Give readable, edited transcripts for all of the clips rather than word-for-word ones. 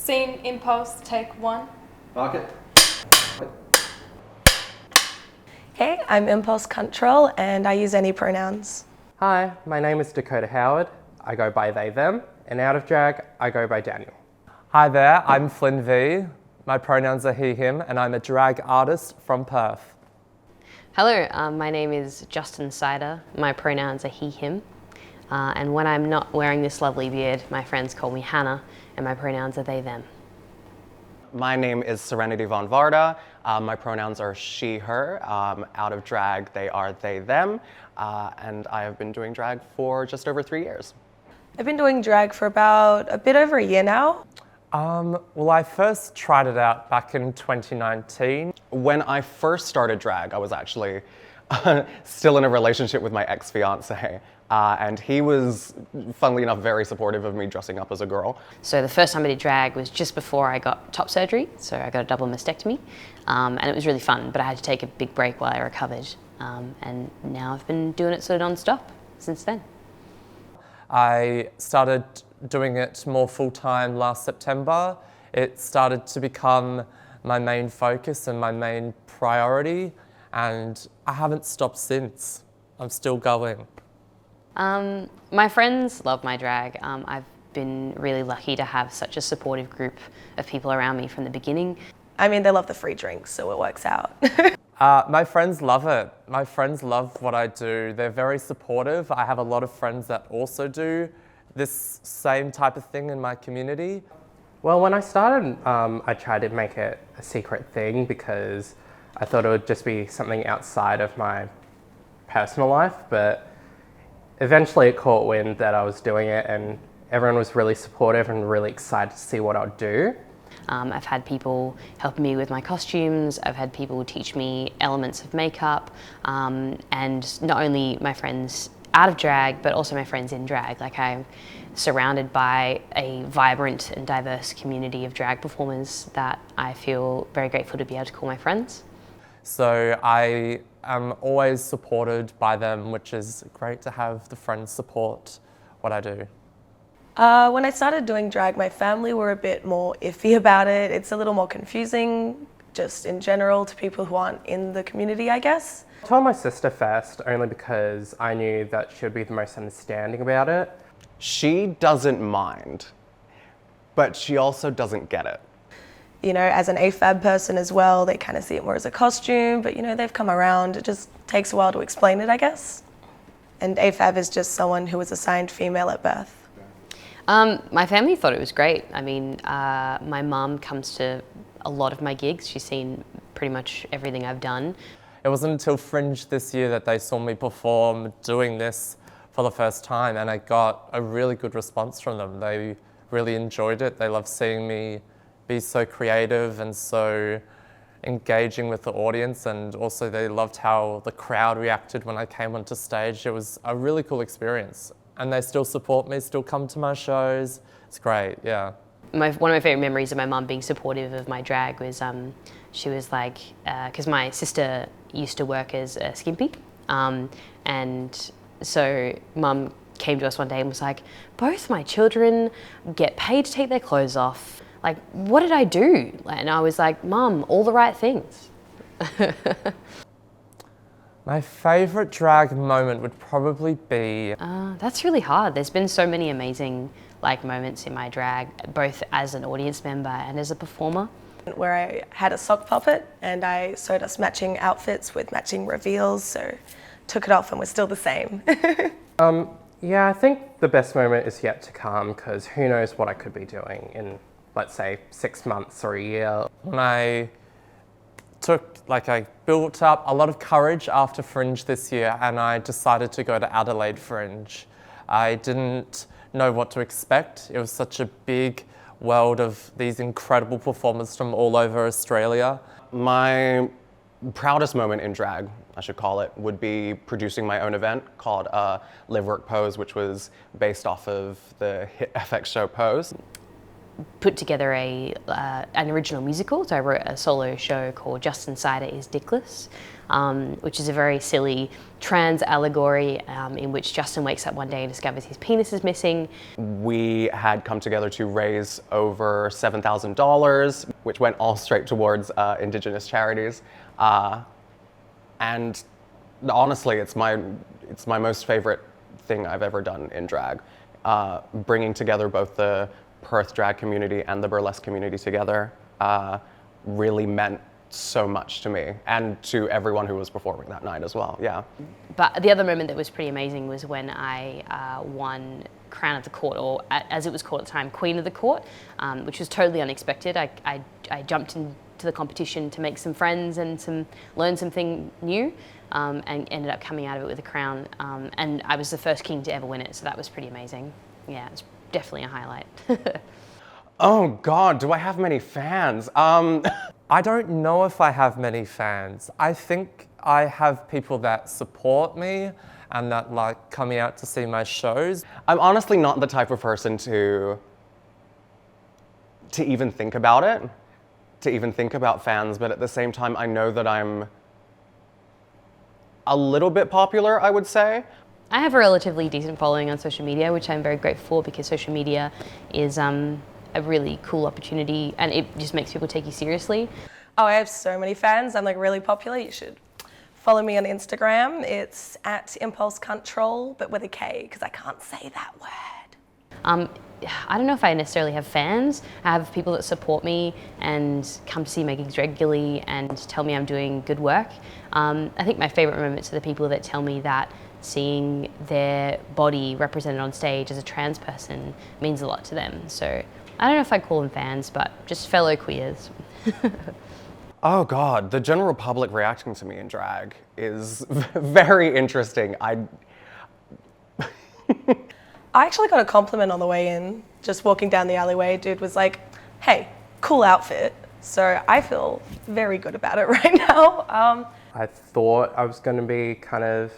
Scene, impulse, take one. Mark it. Hey, I'm Impulse Control and I use any pronouns. Hi, my name is Dakota Howard. I go by they, them, and out of drag, I go by Daniel. Hi there, I'm Flynn V. My pronouns are he, him, and I'm a drag artist from Perth. Hello, my name is Justin Sider. My pronouns are he, him. And when I'm not wearing this lovely beard, my friends call me Hannah, and my pronouns are they, them. My name is Serenity Von Varda. My pronouns are she, her. Out of drag, they are they, them. And I have been doing drag for just over 3 years. I've been doing drag for about a bit over a year now. Well, I first tried it out back in 2019. When I first started drag, I was actually still in a relationship with my ex-fiance. And he was, funnily enough, very supportive of me dressing up as a girl. So the first time I did drag was just before I got top surgery, so I got a double mastectomy, and it was really fun, but I had to take a big break while I recovered, and now I've been doing it sort of non-stop since then. I started doing it more full-time last September. It started to become my main focus and my main priority, and I haven't stopped since. I'm still going. My friends love my drag. I've been really lucky to have such a supportive group of people around me from the beginning. I mean, they love the free drinks, so it works out. My friends love it. My friends love what I do. They're very supportive. I have a lot of friends that also do this same type of thing in my community. Well, when I started, I tried to make it a secret thing because I thought it would just be something outside of my personal life, but eventually it caught wind that I was doing it and everyone was really supportive and really excited to see what I'd do. I've had people help me with my costumes, I've had people teach me elements of makeup, and not only my friends out of drag, but also my friends in drag. Like, I'm surrounded by a vibrant and diverse community of drag performers that I feel very grateful to be able to call my friends. So I am always supported by them, which is great to have the friends support what I do. When I started doing drag, my family were a bit more iffy about it. It's a little more confusing, just in general, to people who aren't in the community, I guess. I told my sister first, only because I knew that she would be the most understanding about it. She doesn't mind, but she also doesn't get it. You know, as an AFAB person as well, they kind of see it more as a costume, but you know, they've come around. It just takes a while to explain it, I guess. And AFAB is just someone who was assigned female at birth. My family thought it was great. I mean, my mum comes to a lot of my gigs. She's seen pretty much everything I've done. It wasn't until Fringe this year that they saw me perform doing this for the first time, and I got a really good response from them. They really enjoyed it. They loved seeing me be so creative and so engaging with the audience, and also they loved how the crowd reacted when I came onto stage. It was a really cool experience, and they still support me, still come to my shows. It's great, yeah. One of my favourite memories of my mum being supportive of my drag was she was like, because my sister used to work as a skimpy, and so mum came to us one day and was like, both my children get paid to take their clothes off. Like, what did I do? And I was like, Mum, all the right things. My favourite drag moment would probably be... That's really hard. There's been so many amazing moments in my drag, both as an audience member and as a performer. Where I had a sock puppet and I sewed us matching outfits with matching reveals, so took it off and we're still the same. Yeah, I think the best moment is yet to come, because who knows what I could be doing in, let's say, 6 months or a year. When I built up a lot of courage after Fringe this year, and I decided to go to Adelaide Fringe. I didn't know what to expect. It was such a big world of these incredible performers from all over Australia. My proudest moment in drag, I should call it, would be producing my own event called Live Work Pose, which was based off of the hit FX show Pose. put together an original musical. So I wrote a solo show called Justin Cider is Dickless, which is a very silly trans allegory in which Justin wakes up one day and discovers his penis is missing. We had come together to raise over $7,000, which went all straight towards Indigenous charities. And honestly, it's my most favorite thing I've ever done in drag. Bringing together both the Perth drag community and the burlesque community together really meant so much to me and to everyone who was performing that night as well, yeah. But the other moment that was pretty amazing was when I won Crown of the Court, or as it was called at the time, Queen of the Court, which was totally unexpected. I jumped into the competition to make some friends and learn something new, and ended up coming out of it with a crown. And I was the first king to ever win it, so that was pretty amazing. Yeah, it's definitely a highlight. Oh God, do I have many fans? I don't know if I have many fans. I think I have people that support me and that like coming out to see my shows. I'm honestly not the type of person to even think about it, to even think about fans, but at the same time, I know that I'm a little bit popular, I would say. I have a relatively decent following on social media, which I'm very grateful for, because social media is a really cool opportunity and it just makes people take you seriously. Oh, I have so many fans. I'm like really popular. You should follow me on Instagram. It's at Impulse Control, but with a K, because I can't say that word. I don't know if I necessarily have fans. I have people that support me and come to see my gigs regularly and tell me I'm doing good work. I think my favorite moments are the people that tell me that seeing their body represented on stage as a trans person means a lot to them. So I don't know if I call them fans, but just fellow queers. Oh God, the general public reacting to me in drag is very interesting. I actually got a compliment on the way in, just walking down the alleyway. Dude was like, hey, cool outfit. So I feel very good about it right now. I thought I was going to be kind of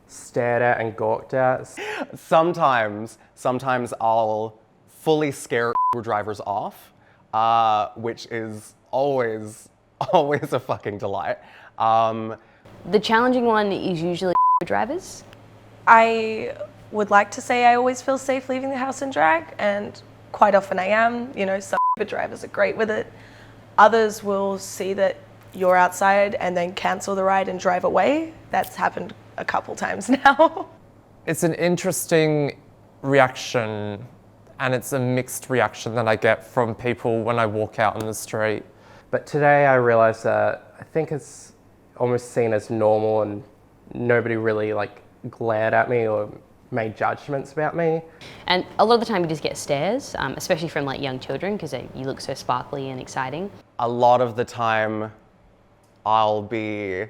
stared at and gawked at. Sometimes I'll fully scare drivers off, which is always a fucking delight. The challenging one is usually drivers. I would like to say I always feel safe leaving the house in drag, and quite often I am. You know, some drivers are great with it. Others will see that you're outside and then cancel the ride and drive away. That's happened a couple times now. It's an interesting reaction, and it's a mixed reaction that I get from people when I walk out on the street. But today I realized that I think it's almost seen as normal and nobody really like glared at me or made judgments about me. And a lot of the time you just get stares, especially from like young children, because you look so sparkly and exciting. A lot of the time I'll be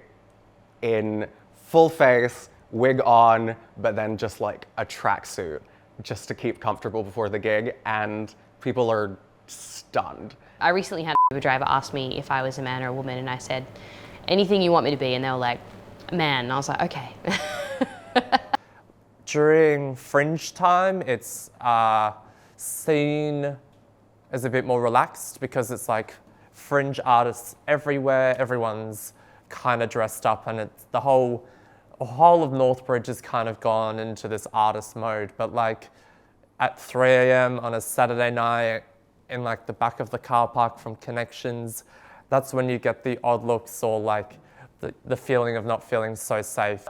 in full face, wig on, but then just like a tracksuit just to keep comfortable before the gig, and people are stunned. I recently had a driver ask me if I was a man or a woman, and I said, anything you want me to be, and they were like, man, and I was like, okay. During fringe time, it's seen as a bit more relaxed because it's like fringe artists everywhere, everyone's kind of dressed up, and it's the whole of Northbridge has kind of gone into this artist mode. But like at 3 a.m. on a Saturday night in like the back of the car park from Connections, that's when you get the odd looks or like the feeling of not feeling so safe.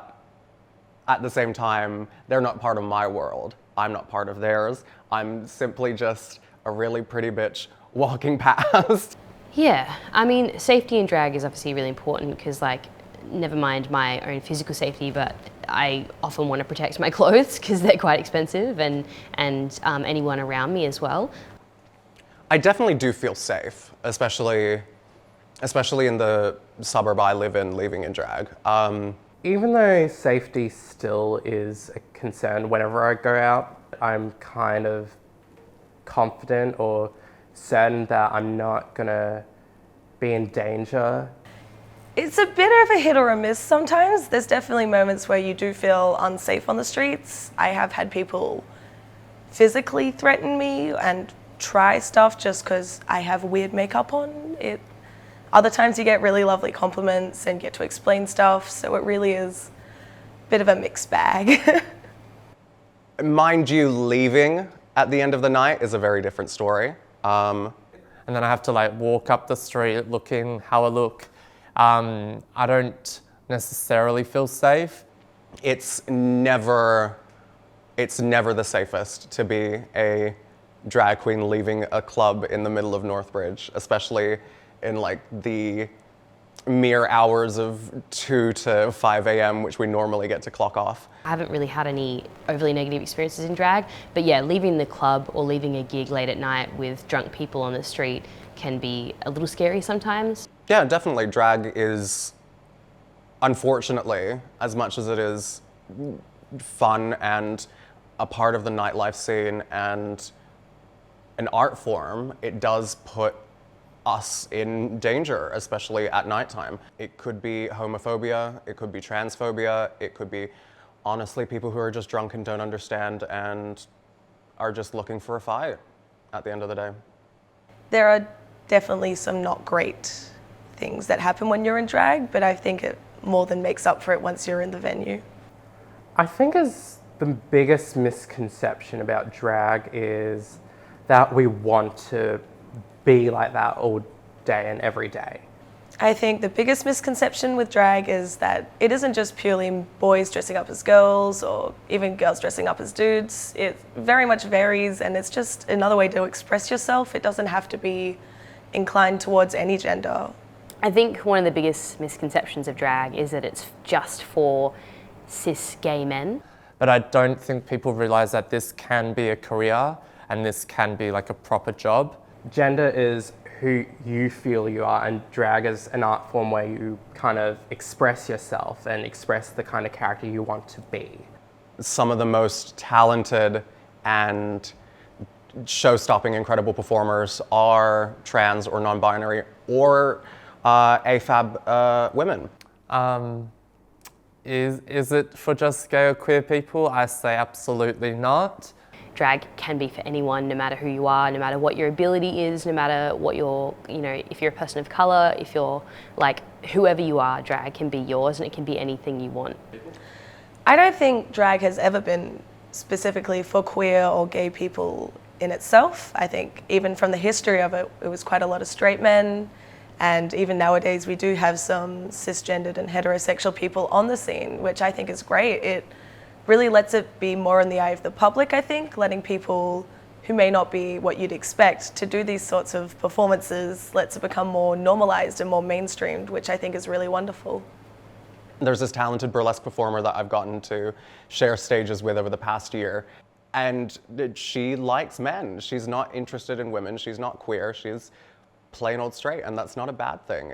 At the same time, they're not part of my world. I'm not part of theirs. I'm simply just a really pretty bitch walking past. Yeah, I mean, safety in drag is obviously really important because, like, never mind my own physical safety, but I often want to protect my clothes because they're quite expensive, and anyone around me as well. I definitely do feel safe, especially in the suburb I live in, living in drag. Even though safety still is a concern whenever I go out, I'm kind of confident or certain that I'm not gonna be in danger. It's a bit of a hit or a miss sometimes. There's definitely moments where you do feel unsafe on the streets. I have had people physically threaten me and try stuff just because I have weird makeup on. Other times you get really lovely compliments and get to explain stuff, so it really is a bit of a mixed bag. Mind you, leaving at the end of the night is a very different story. And then I have to like walk up the street looking how I look. I don't necessarily feel safe. It's never the safest to be a drag queen leaving a club in the middle of Northbridge, especially in like the mere hours of 2 to 5 a.m., which we normally get to clock off. I haven't really had any overly negative experiences in drag, but yeah, leaving the club or leaving a gig late at night with drunk people on the street can be a little scary sometimes. Yeah, definitely. Drag is, unfortunately, as much as it is fun and a part of the nightlife scene and an art form, it does put us in danger, especially at nighttime. It could be homophobia, it could be transphobia, it could be, honestly, people who are just drunk and don't understand and are just looking for a fight at the end of the day. There are definitely some not great things that happen when you're in drag, but I think it more than makes up for it once you're in the venue. I think as the biggest misconception about drag is that we want to be like that all day and every day. I think the biggest misconception with drag is that it isn't just purely boys dressing up as girls or even girls dressing up as dudes. It very much varies, and it's just another way to express yourself. It doesn't have to be inclined towards any gender. I think one of the biggest misconceptions of drag is that it's just for cis gay men. But I don't think people realize that this can be a career and this can be like a proper job. Gender is who you feel you are, and drag is an art form where you kind of express yourself and express the kind of character you want to be. Some of the most talented and show-stopping incredible performers are trans or non-binary or AFAB women. Is it for just gay or queer people? I say absolutely not. Drag can be for anyone, no matter who you are, no matter what your ability is, no matter what if you're a person of color, if you're like whoever you are, drag can be yours and it can be anything you want. I don't think drag has ever been specifically for queer or gay people in itself. I think even from the history of it, it was quite a lot of straight men, and even nowadays we do have some cisgendered and heterosexual people on the scene, which I think is great. It really lets it be more in the eye of the public, I think, letting people who may not be what you'd expect to do these sorts of performances, lets it become more normalized and more mainstreamed, which I think is really wonderful. There's this talented burlesque performer that I've gotten to share stages with over the past year, and she likes men. She's not interested in women, she's not queer, she's plain old straight, and that's not a bad thing.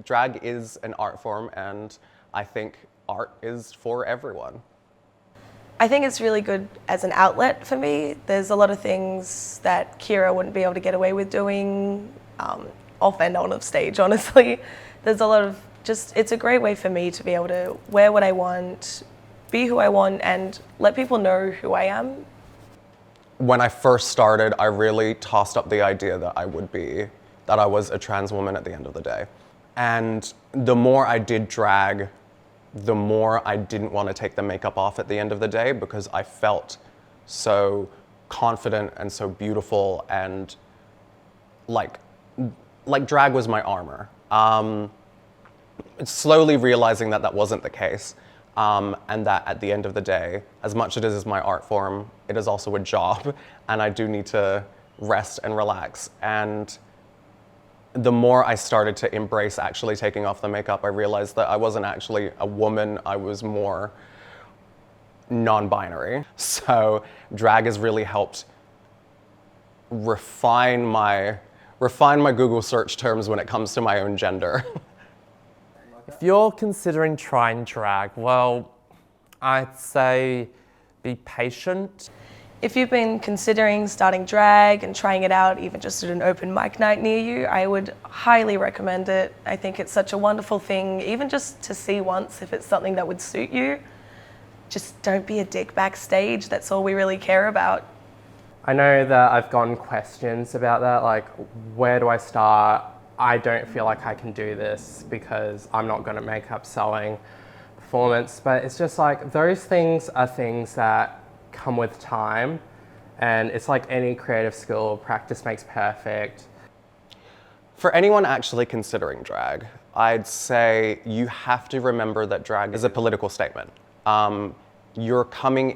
Drag is an art form, and I think art is for everyone. I think it's really good as an outlet for me. There's a lot of things that Kira wouldn't be able to get away with doing off and on of stage, honestly. There's a lot of it's a great way for me to be able to wear what I want, be who I want, and let people know who I am. When I first started, I really tossed up the idea that I was a trans woman at the end of the day. And the more I did drag, the more I didn't want to take the makeup off at the end of the day, because I felt so confident and so beautiful, and like drag was my armor. Slowly realizing that wasn't the case, and that at the end of the day, as much as it is my art form, it is also a job, and I do need to rest and relax. And the more I started to embrace actually taking off the makeup, I realized that I wasn't actually a woman, I was more non-binary. So drag has really helped refine my Google search terms when it comes to my own gender. If you're considering trying drag, well, I'd say be patient. If you've been considering starting drag and trying it out, even just at an open mic night near you, I would highly recommend it. I think it's such a wonderful thing, even just to see once if it's something that would suit you. Just don't be a dick backstage, that's all we really care about. I know that I've gotten questions about that, like, where do I start? I don't feel like I can do this because I'm not going to make up selling performance. But it's just like, those things are things that come with time. And it's like any creative skill, practice makes perfect. For anyone actually considering drag, I'd say you have to remember that drag is a political statement. You're coming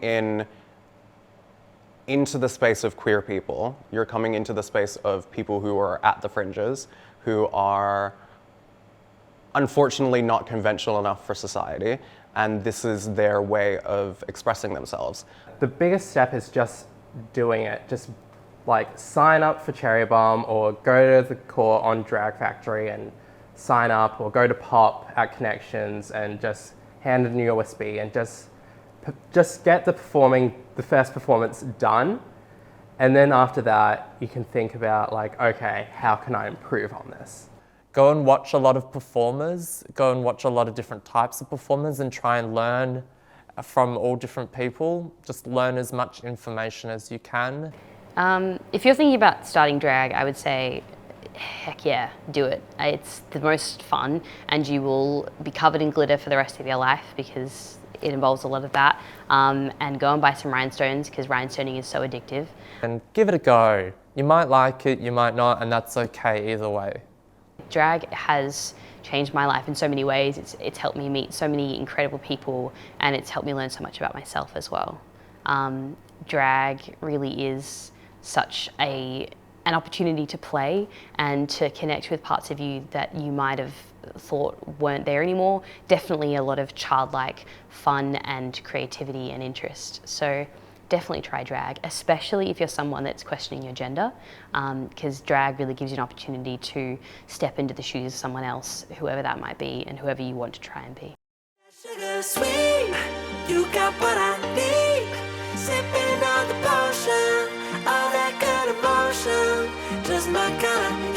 into the space of queer people. You're coming into the space of people who are at the fringes, who are unfortunately not conventional enough for society, and this is their way of expressing themselves. The biggest step is just doing it. Just like sign up for Cherry Bomb or go to the court on Drag Factory and sign up, or go to Pop at Connections and just hand in your USB and just get the first performance done. And then after that, you can think about like, okay, how can I improve on this? Go and watch a lot of performers, go and watch a lot of different types of performers and try and learn from all different people. Just learn as much information as you can. If you're thinking about starting drag, I would say, heck yeah, do it. It's the most fun, and you will be covered in glitter for the rest of your life because it involves a lot of that. And go and buy some rhinestones because rhinestoning is so addictive. And give it a go. You might like it, you might not, and that's okay either way. Drag has changed my life in so many ways. It's helped me meet so many incredible people, and it's helped me learn so much about myself as well. Drag really is such an opportunity to play and to connect with parts of you that you might have thought weren't there anymore. Definitely a lot of childlike fun and creativity and interest. So definitely try drag, especially if you're someone that's questioning your gender, because drag really gives you an opportunity to step into the shoes of someone else, whoever that might be and whoever you want to try and be. Sugar sweet, you got what I need. Sipping on the potion, all that good emotion, just my kind of